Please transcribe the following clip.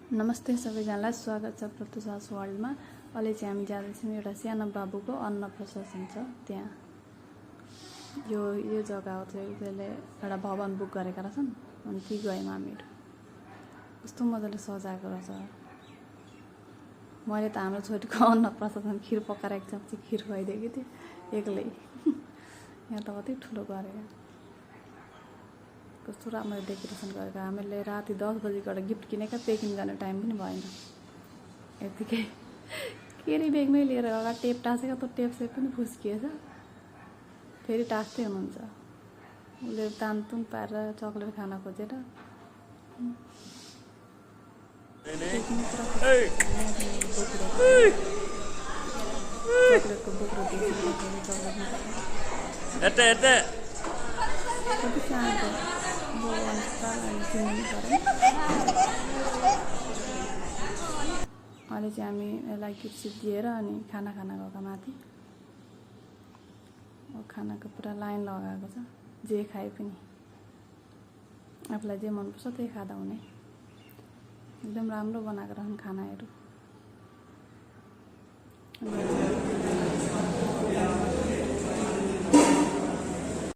नमस्ते सबैजनालाई स्वागत छ प्रत्युषास वर्ल्डमा। अहिले चाहिँ हामी जाँदैछौँ एउटा सानो बाबुको अन्नप्रशासन छ त्यहाँ। यो जग्गा हो चाहिँ उसले एउटा भवन बुक गरेका रहेछन् अनि ती गयौँ हामीहरू। कस्तो मजाले सजाएको रहेछ। मैले त हाम्रो छोरीको अन्नप्रशासन खिर पकाएर एक चम्ची खिर खुवाइदिएकी थिएँ एक्लै। यहाँ त कति ठुलो गरेको, कस्तो राम्रो डेकोरेसन गरेको। हामीले राति 10 बजी गएर गिफ्ट किनेका, पेकिङ गर्ने टाइम पनि भएन। यतिकै केरी बेगमै लिएर अगाडि टेप टाँसेको, त्यो टेप सेप पनि फुस्किएछ। फेरि टाँस्दै हुनुहुन्छ। उसले तानतुन पारेर चक्लेट खान खोजेर चक्लेटको बोक्रो कति सानो अहिले चाहिँ हामी यसलाई गिफ्ट दिएर अनि खाना खान गएको माथि। खानाको पुरा लाइन लगाएको छ। जे खाए पनि आफूलाई जे मनपर्छ त्यही खाँदा हुने। एकदम राम्रो बनाएको रहन् खानाहरू।